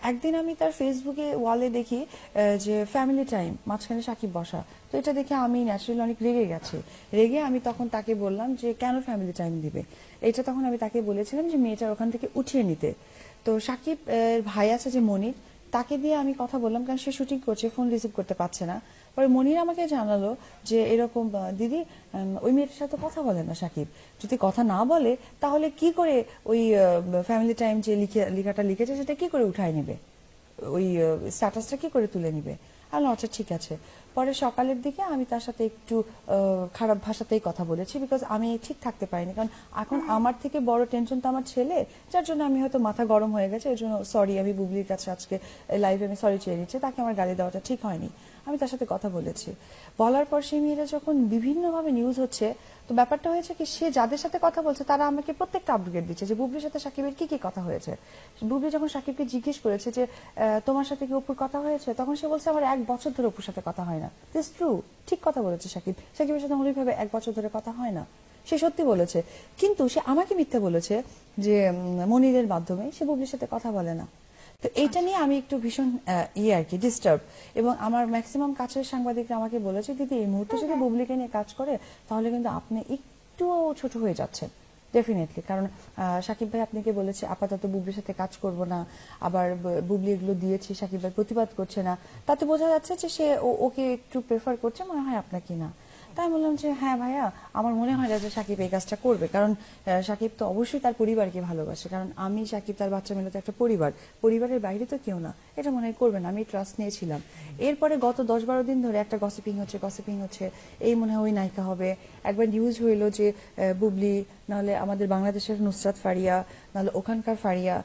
একদিন আমি তার ফেসবুকে ওয়ালে দেখি যে ফ্যামিলি টাইম, মাঝখানে সাকিব বসা। তো এটা দেখে আমি ন্যাচারালি অনেক রেগে গেছি। রেগে আমি তখন তাকে বললাম যে কেন ফ্যামিলি টাইম দিবে, এটা তখন আমি তাকে বলেছিলাম যে মেয়েটার ওখান থেকে উঠিয়ে নিতে। তো সাকিব ভাই আছে যে মনির, তাকে দিয়ে আমি কথা বললাম, কারণ সে শুটিং করছে, ফোন রিসিভ করতে পারছে না। পরে মনির আমাকে জানালো যে এরকম দিদি ওই মেয়েটার সাথে কথা বলে না সাকিব, যদি কথা না বলে তাহলে কি করে ওই ফ্যামিলি টাইম যে লেখাটা লিখেছে সেটা কি করে উঠায় নেবে, ওই স্ট্যাটাসটা কি করে তুলে নিবে। আর আচ্ছা ঠিক আছে। পরে সকালের দিকে আমি তার সাথে একটু খারাপ ভাষাতেই কথা বলেছি, বিকজ আমি ঠিক থাকতে পারিনি, কারণ এখন আমার থেকে বড় টেনশন তো আমার ছেলে, যার জন্য আমি হয়তো মাথা গরম হয়ে গেছে। এর জন্য সরি, আমি বুবলির কাছে আজকে লাইভে আমি সরি চেয়ে নিচ্ছি, তাকে আমার গালি দেওয়াটা ঠিক হয়নি। আমি তার সাথে কথা বলেছি, বলার পর সেই মেয়েরা যখন বিভিন্নভাবে নিউজ হচ্ছে, তো ব্যাপারটা হয়েছে কি, সে যাদের সাথে কথা বলছে তারা আমাকে প্রত্যেকটা আপডেট দিচ্ছে যে বুবলির সাথে সাকিবের কি কি কথা হয়েছে। বুবলি যখন সাকিবকে জিজ্ঞেস করেছে যে তোমার সাথে কি অপুর কথা হয়েছে, তখন সে বলছে আমার 1 বছর ধরে অপুর সাথে কথা হয় না। দিস ট্রু, ঠিক কথা বলেছে সাকিব, সাকিবের সাথে ওইভাবে 1 বছর ধরে কথা হয় না, সে সত্যি বলেছে। কিন্তু সে আমাকে মিথ্যে বলেছে যে মনিরের মাধ্যমে সে বুবলির সাথে কথা বলে না। তো এইটা নিয়ে আমি একটু ভীষণ আর কি ডিস্টার্ব। এবং আমার ম্যাক্সিমাম কাছের সাংবাদিকরা আমাকে বলেছে দিদি এই মুহূর্তে যদি বুবলিকে নিয়ে কাজ করে তাহলে কিন্তু আপনি একটু ছোট হয়ে যাচ্ছেন ডেফিনেটলি। কারণ সাকিব ভাই আপনাকে বলেছে আপাতত বুবলির সাথে কাজ করব না, আবার বুবলি এগুলো দিয়েছি সাকিব ভাই প্রতিবাদ করছে না, তাতে বোঝা যাচ্ছে যে সে ওকে একটু প্রেফার করছে, মনে হয় আপনাকে না। তাই বললাম যে হ্যাঁ ভাইয়া, আমার মনে হয় না যে সাকিব এই কাজটা করবে, কারণ সাকিব তো অবশ্যই তার পরিবারকে ভালোবাসে, কারণ আমি সাকিব তার বাচ্চা মিলে তো একটা পরিবার, পরিবারের বাইরে তো কেউ না, এটা মনে হয় করবে না, আমি ট্রাস্ট নিয়েছিলাম। এরপরে গত 10-12 দিন ধরে একটা গসিপিং হচ্ছে, এই মনে হয় ওই নায়িকা হবে। একবার নিউজ হইলো যে বুবলি, নাহলে আমাদের বাংলাদেশের নুসরাত ফারিয়া, নাহলে ওখানকার ফারিয়া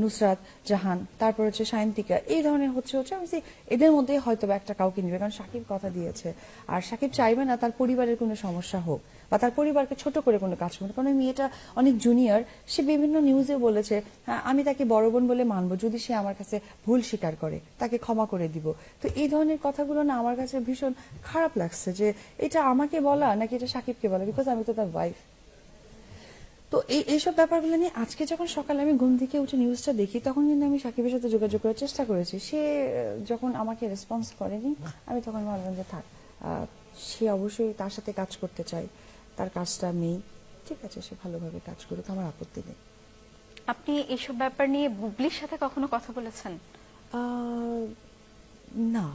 নুসরাত জাহান, তারপর হচ্ছে সায়ন্তিকা, এই ধরনের হচ্ছে আমি এদের মধ্যেই হয়তো একটা কাউকে নিবে, কারণ সাকিব কথা দিয়েছে। আর সাকিব চাইবে না তার পরিবারের কোনো সমস্যা হোক বা তার পরিবারকে ছোট করে কোনো কাজ করবে, কারণ মেয়েটা অনেক জুনিয়র। সে বিভিন্ন নিউজে বলেছে আমি তাকে বড় বোন বলে মানবো যদি সে আমার কাছে ভুল স্বীকার করে, তাকে ক্ষমা করে দিব। তো এই ধরনের কথাগুলো না আমার কাছে ভীষণ খারাপ লাগছে যে এটা আমাকে বলা নাকি এটা সাকিবকে বলা, বিকজ আমি তো তার ওয়াইফ। তো এইসব ব্যাপারগুলো নিয়ে আজকে যখন সকালে আমি ঘুম থেকে উঠে নিউজটা দেখি, তখন কিন্তু আমি সাকিবের সাথে যোগাযোগ করার চেষ্টা করেছি। সে যখন আমাকে রেসপন্স করেনি, আমি তখন ভাবলাম যে থাক, সে অবশ্যই তার সাথে কাজ করতে চায়, তার কাজটা নেই, ঠিক আছে, সে ভালোভাবে কাজ করুক, আমার আপত্তি নেই। আপনি এইসব ব্যাপার নিয়ে বুবলির সাথে কখনো কথা বলেছেন? না,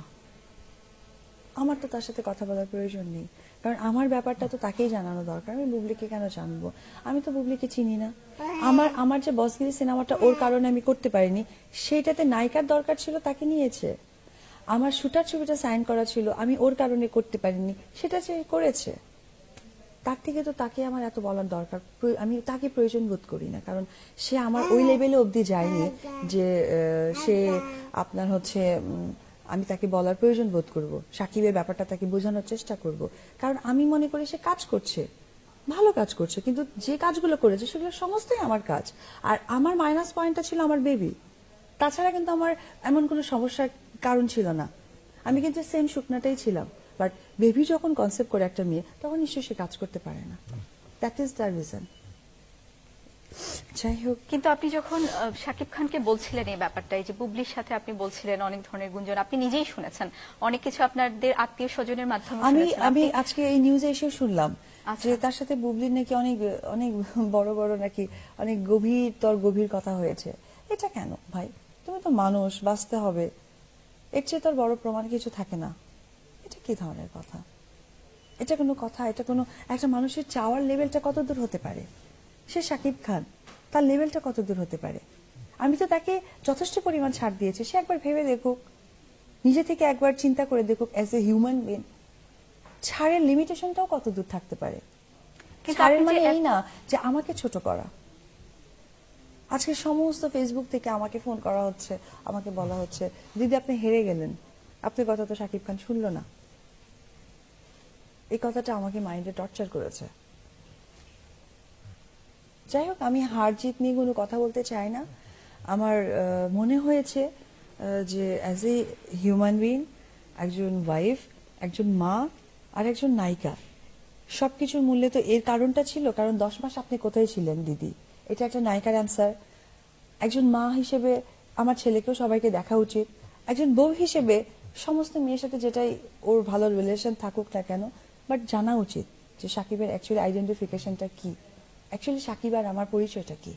আমার তো তার সাথে কথা বলার প্রয়োজন নেই, কারণ আমার ব্যাপারটা তো তাকেই জানানো দরকার। আমি বুবলিকে কেন জানবো? আমি তো বুবলিকে চিনি না। আমার যে বসগিরি সিনেমাটা ওর কারণে আমি করতে পারিনি, সেটাতে নায়িকার দরকার ছিল, তাকে নিয়েছে। আমার শুটার ছবিটা সাইন করা ছিল, আমি ওর কারণে করতে পারিনি, সেটা সে করেছে। তার থেকে তো তাকে আমার এত বলার দরকার, আমি তাকে প্রয়োজন বোধ করি না, কারণ সে আমার ওই লেভেলে অবধি যায়নি যে সে আপনার হচ্ছে আমি তাকে বলার প্রয়োজন বোধ করব, সাকিবের ব্যাপারটা তাকে বোঝানোর চেষ্টা করব। কারণ আমি মনে করি সে কাজ করছে, ভালো কাজ করছে, কিন্তু যে কাজগুলো করেছে সেগুলো সমস্তই আমার কাজ। আর আমার মাইনাস পয়েন্টটা ছিল আমার বেবি, তাছাড়া কিন্তু আমার এমন কোনো সমস্যার কারণ ছিল না। আমি কিন্তু সেম শুকনাটাই ছিলাম, বাট বেবি যখন কনসেপ্ট করে একটা মেয়ে, তখন নিশ্চয়ই সে কাজ করতে পারে না। That is the reason. যাই হোক, কিন্তু আপনি যখন শাকিব খানকে বলছিলেন এই ব্যাপারটা, এই যে বুবলির সাথে আপনি বলছিলেন অনেক ধরনের গুঞ্জন, আপনি নিজেই শুনেছেন, অনেক কিছু আপনাদের আত্মীয় স্বজনের মাধ্যমে আমি আজকে এই নিউজে এসে শুনলাম যে তার সাথে বুবলির নাকি অনেক অনেক বড় বড় নাকি অনেক গভীর কথা হয়েছে। এটা কেন ভাই? তুমি তো মানুষ, বাঁচতে হবে, এর চেয়ে তোর বড় প্রমাণ কিছু থাকে না। এটা কি ধরনের কথা? এটা কোনো কথা? এটা কোনো একটা মানুষের চাওয়ার লেভেলটা কত দূর হতে পারে? সে শাকিব খান, তার লেভেলটা কত দূর হতে পারে? আমি তো তাকে যথেষ্ট পরিমাণ ছাড় দিয়েছি, সে একবার ভেবে দেখুক, নিজে থেকে একবার চিন্তা করে দেখুক অ্যাজ এ হিউম্যান বিং, ছাড়ের লিমিটেশনটাও কত দূর থাকতে পারে। ছাড়ের মানে এই না যে আমাকে ছোট করা। আজকে সমস্ত ফেসবুক থেকে আমাকে ফোন করা হচ্ছে, আমাকে বলা হচ্ছে দিদি আপনি হেরে গেলেন, আপনার কথা তো শাকিব খান শুনলো না। এই কথাটা আমাকে মাইন্ডে টর্চার করেছে। যাই হোক, আমি হার জিত নিয়ে কোনো কথা বলতে চাই না। আমার মনে হয়েছে যে অ্যাজ এ হিউম্যান বিইং, একজন ওয়াইফ, একজন মা আর একজন নায়িকা, সবকিছুর মূল্যে তো এর কারণটা ছিল, কারণ 10 মাস আপনি কোথায় ছিলেন দিদি, এটা একটা নায়িকার অ্যান্সার। একজন মা হিসেবে আমার ছেলেকেও সবাইকে দেখা উচিত। একজন বউ হিসেবে সমস্ত মেয়ের সাথে যেটাই ওর ভালো রিলেশন থাকুক না কেন, বাট জানা উচিত যে সাকিবের অ্যাকচুয়ালি আইডেন্টিফিকেশনটা কি, অ্যাকচুয়ালি সাকিব আর আমার পরিচয়টা কি।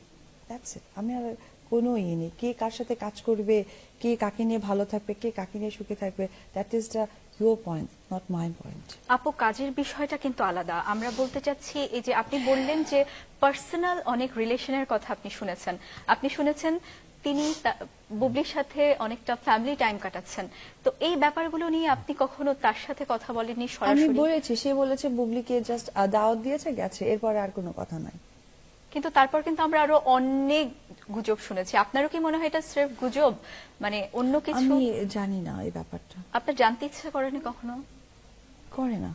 That's it. আমি আর কোনো ইয়ে নেই, কে কার সাথে কাজ করবে, কে কাকে নিয়ে ভালো থাকবে, কে কাকে নিয়ে সুখে থাকবে, that is the your point, not my point. আপু, কাজের বিষয়টা কিন্তু আলাদা। আমরা বলতে চাচ্ছি, এই যে আপনি বললেন যে পার্সোনাল অনেক রিলেশনের কথা আপনি শুনেছেন তিনি বুবলির সাথে অনেকটা ফ্যামিলি টাইম কাটাচ্ছেন, তো এই ব্যাপারগুলো নিয়ে আপনি কখনো তার সাথে কথা বলেননি আমি সরাসরি? বলেছি, সে বলেছে বুবলিকে জাস্ট দাওয়াত দিয়েছে, গেছে, এরপরে আর কোনো কথা নাই। কিন্তু তারপর কিন্তু আমরা আরো অনেক গুজব শুনেছি। আপনারও কি মনে হয় এটা স্রেফ গুজব, মানে অন্য কিছু? আমি জানি না এই ব্যাপারটা। আপনার জানতে ইচ্ছা করেনি কখনো? করে না,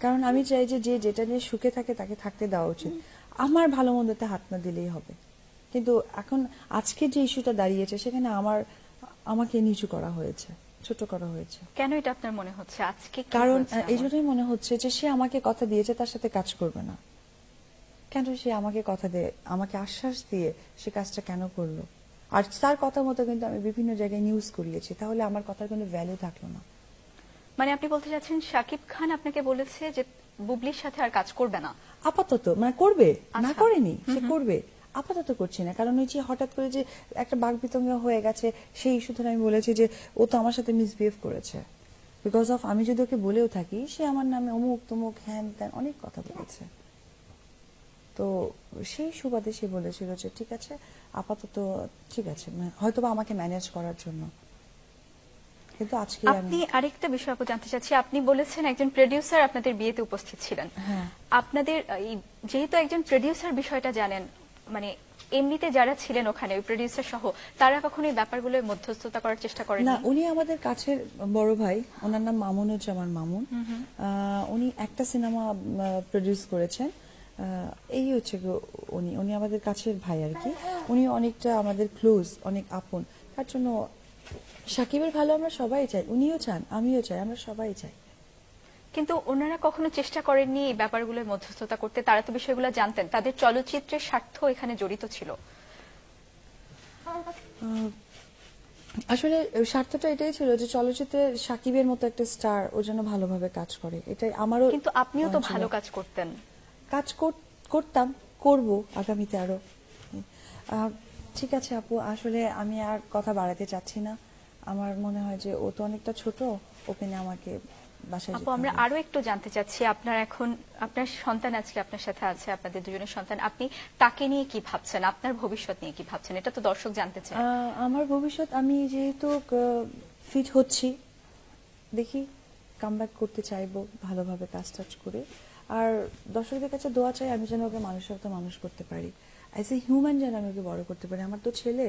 কারণ আমি চাই যে যে যেটা নিয়ে সুখে থাকে তাকে থাকতে দেওয়া উচিত। আমার ভালো মন্দতে হাত না দিলেই হবে। কিন্তু এখন আজকে যে ইস্যুটা দাঁড়িয়েছে সেখানে আমাকে নিচু করা হয়েছে, ছোট করা হয়েছে। কেন এটা আপনার মনে হচ্ছে আজকে? কারণ এই জন্যই মনে হচ্ছে যে সে আমাকে কথা দিয়েছে তার সাথে কাজ করবে না। কেন সে আমাকে কথা দিয়ে, আমাকে আশ্বাস দিয়ে সে কাজটা কেন করলো? আর তার কথা মতো কিন্তু আমি বিভিন্ন জায়গায় নিউজ করিয়েছি, তাহলে আমার কথার কোনো ভ্যালু থাকলো না। মানে আপনি বলতে চাচ্ছেন শাকিব খান আপনাকে বলেছে যে বুবলির সাথে আর কাজ করবে না? আপাতত, মানে করবে না, করেনি, সে করবে, আপাতত করছি না। কারণ ওই যে হঠাৎ করে যে একটা বাকবিতঙ্গ হয়ে গেছে, সেই ইস্যু ধরে আমি বলেছি যে ও তো আমার সাথে মিসবিহেভ করেছে, বিকজ অফ আমি যদি ওকে বলেও থাকি সে আমার নামে অমুক তমুক হ্যান ত্যান অনেক কথা বলেছে। তো সেই সুবাদে সে বলেছিল যে ঠিক আছে আপাতত ঠিক আছে, হয়তোবা আমাকে ম্যানেজ করার জন্য। কিন্তু আজকে আপনি আরেকটা বিষয় আপু জানতে চাচ্ছি, আপনি বলেছেন একজন প্রোডিউসার আপনাদের বিয়েতে উপস্থিত ছিলেন। আপনাদের যেহেতু একজন প্রোডিউসার বিষয়টা জানেন, মানে এমনিতে যারা ছিলেন ওখানে ওই প্রোডিউসার সহ, তারা কখনো এই ব্যাপারগুলো মধ্যস্থতা করার চেষ্টা করেন না? উনি আমাদের কাছের বড় ভাই, ওনার নাম মামুনুজ্জামান মামুন। উনি একটা সিনেমা প্রডিউস করেছেন, এই হচ্ছে উনি আমাদের কাছের ভাই আর কি। উনি অনেকটা আমাদের ক্লোজ, অনেক আপন। তার জন্য সাকিবের ভালো আমরা সবাই চাই, উনিও চান, আমিও চাই, আমরা সবাই চাই। কিন্তু ওনারা কখনো চেষ্টা করেননি এই ব্যাপারগুলোর মধ্যস্থতা করতে? তারা তো বিষয়গুলো জানতেন, তাদের চলচ্চিত্রের স্বার্থ এখানে জড়িত ছিল। আসলে স্বার্থটা এটাই ছিল যে চলচ্চিত্রে সাকিবের মতো একটা স্টার ও যেন ভালোভাবে কাজ করে, এটাই আমারও। কিন্তু আপনিও তো ভালো কাজ করতেন। কাজ করতাম, করব আগামীতে আরো। ঠিক আছে আপু, আসলে আমি আর কথা বাড়াতে চাচ্ছি না। আমার মনে হয় যে ও তো অনেকটা ছোট, ওখানে আমাকে বাসায় আপু আমরা আরো একটু জানতে চাচ্ছি, আপনার এখন আপনার সন্তান আজকে আপনার সাথে আছে, আপনাদের দুজনের সন্তান, আপনি তাকে নিয়ে কি ভাবছেন, আপনার ভবিষ্যৎ নিয়ে কি ভাবছেন? এটা তো দর্শক জানতে চায়। আমার ভবিষ্যৎ, আমি যেহেতু ফিট হচ্ছি, দেখি কামব্যাক করতে চাইবো ভালোভাবে কাজ টাজ করে। আর দর্শকদের কাছে দোয়া চাই আমি যেন ওকে মানুষের মতো মানুষ করতে পারি, অ্যাজ এ হিউম্যান যেন আমি ওকে বড় করতে পারি। আমার তো ছেলে,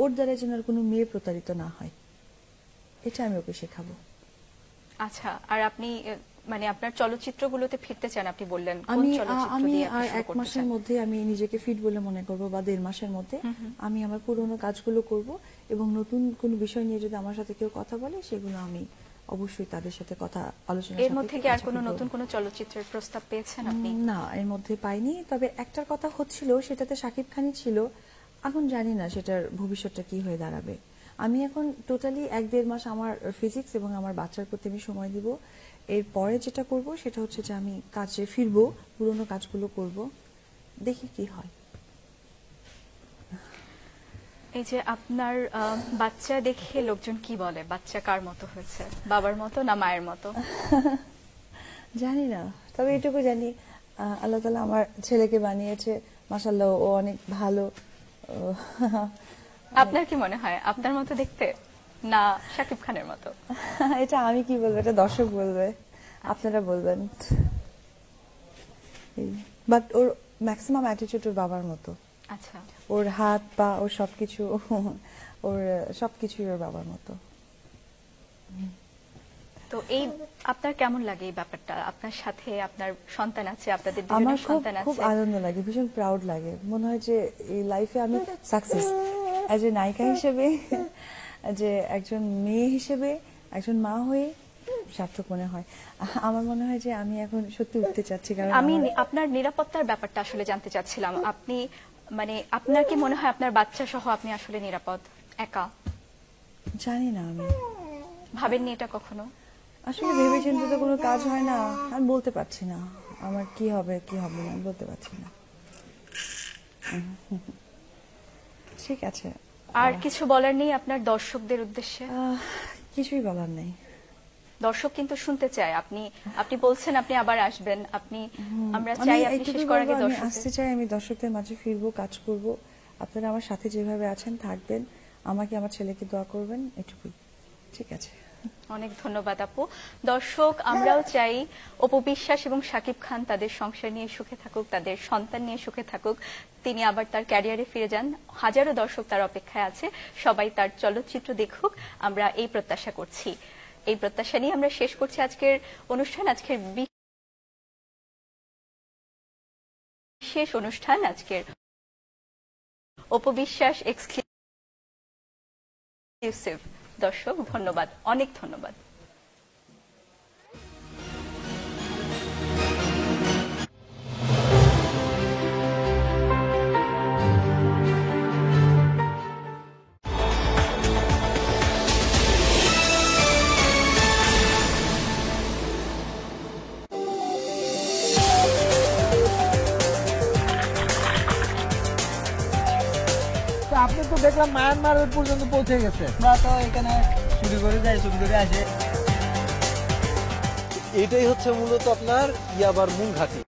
ওর দ্বারা যেন আর কোনো মেয়ে প্রতারিত না হয়, এটা আমি ওকে শেখাবো। আচ্ছা, আর আপনি মানে আপনার চলচ্চিত্রগুলোতে ফিরতে চান আপনি বললেন, আমি আর 1 মাসের মধ্যে আমি নিজেকে ফিট বলে মনে করব, বা 1.5 মাসের মধ্যে আমি আমার পুরোনো কাজগুলো করব, এবং নতুন কোনো বিষয় নিয়ে যদি আমার সাথে কেউ কথা বলে সেগুলো আমি অবশ্যই তাদের সাথে কথা আলোচনা। এর মধ্যে কি আর কোনো নতুন কোনো চলচ্চিত্রের প্রস্তাব পেয়েছেন আপনি? না, এর মধ্যে পাইনি, তবে একটার কথা হচ্ছিল, সেটাতে শাকিব খানই ছিল। এখন জানি না সেটার ভবিষ্যৎটা কি হয়ে দাঁড়াবে। আমি এখন টোটালি 1-1.5 মাস আমার ফিজিক্স এবং আমার বাচ্চার প্রতি আমি সময় দিব। এরপরে যেটা করব সেটা হচ্ছে যে আমি কাজে ফিরবো, পুরোনো কাজগুলো করব, দেখি কি হয়। এই যে আপনার বাচ্চা দেখে লোকজন কি বলে, বাচ্চা কার মতো হয়েছে, বাবার মতো না মায়ের মতো? জানি না, তবে এটুকু জানি আল্লাহ তাআলা আমার ছেলেকে বানিয়েছে, মাশাআল্লাহ ও অনেক ভালো। আপনার কি মনে হয় আপনার মতো দেখতে না শাকিব খানের মতো? এটা আমি কি বলবো, এটা দর্শক বলবে, আপনারা বলবেন। বাট ওর ম্যাক্সিমাম অ্যাটিটিউড ওর বাবার মতো। আচ্ছা, ওর হাত পা ওর সবকিছু ওর সবকিছুই ওর বাবার মতো। তো এই আপনার কেমন লাগে এই ব্যাপারটা? আপনার সাথে আপনার সন্তান আছে, আপনাদের আমার দুজনের খুব সন্তান খুব আছে। আনন্দ লাগে, ভীষণ প্রাউড লাগে, মনে হয় যে এই লাইফে আমি সাকসেস অ্যাজ এ নায়িকা হিসেবে, যে একজন মেয়ে হিসেবে, একজন মা হয়ে সার্থক মনে হয়। আমার মনে হয় যে আমি এখন সত্যি উঠতে চাচ্ছি। কারণ আমি আপনার নিরাপত্তার ব্যাপারটা আসলে জানতে চাচ্ছিলাম। আপনি মানে আপনার কি মনে হয় আপনার বাচ্চা সহ আপনি আসলে নিরাপদ একা? জানি না, আমি ভাবেননি এটা কখনো? আসলে ভেবে চিন্তে তো কোনো কাজ হয় না, আমি বলতে পারছি না আমার কি হবে কি হবে না, বলতে পারছি না। ঠিক আছে, আর কিছু বলার নেই আপনার দর্শকদের উদ্দেশ্যে? কিছুই বলার নেই। দর্শক কিন্তু শুনতে চায়, আপনি আপনি বলছেন আপনি আবার আসবেন, আপনি আমরা আমি চাই আপনি এইটুকু শেষ করার আগে বলবো, আমি দর্শক আসতে চাই, আমি দর্শকদের মাঝে ফিরবো, কাজ করব। আপনারা আমার সাথে যেভাবে আছেন থাকবেন, আমাকে আমার ছেলেকে দোয়া করবেন, এটুকুই। ঠিক আছে, অনেক ধন্যবাদ আপু। দর্শক, আমরাও চাই অপু বিশ্বাস এবং শাকিব খান তাদের সংসার নিয়ে সুখে থাকুক, তাদের সন্তান নিয়ে সুখে থাকুক, তিনি আবার তার ক্যারিয়ারে ফিরে যান। হাজারো দর্শক তার অপেক্ষায় আছে, সবাই তার চলচ্চিত্র দেখুক, আমরা এই প্রত্যাশা করছি। এই প্রত্যাশা নিয়ে আমরা শেষ করছি আজকের অনুষ্ঠান, আজকের বিশেষ অনুষ্ঠান, আজকের অপু বিশ্বাস এক্সক্লুসিভ। দর্শক ধন্যবাদ, অনেক ধন্যবাদ। আপনি তো দেখলাম মায়ানমার পর্যন্ত পৌঁছে গেছে। আমরা তো এখানে চুরি করে যাই, চুরি করে আসে। এটাই হচ্ছে মূলত আপনার ইয়াবার মূল ঘাঁটি।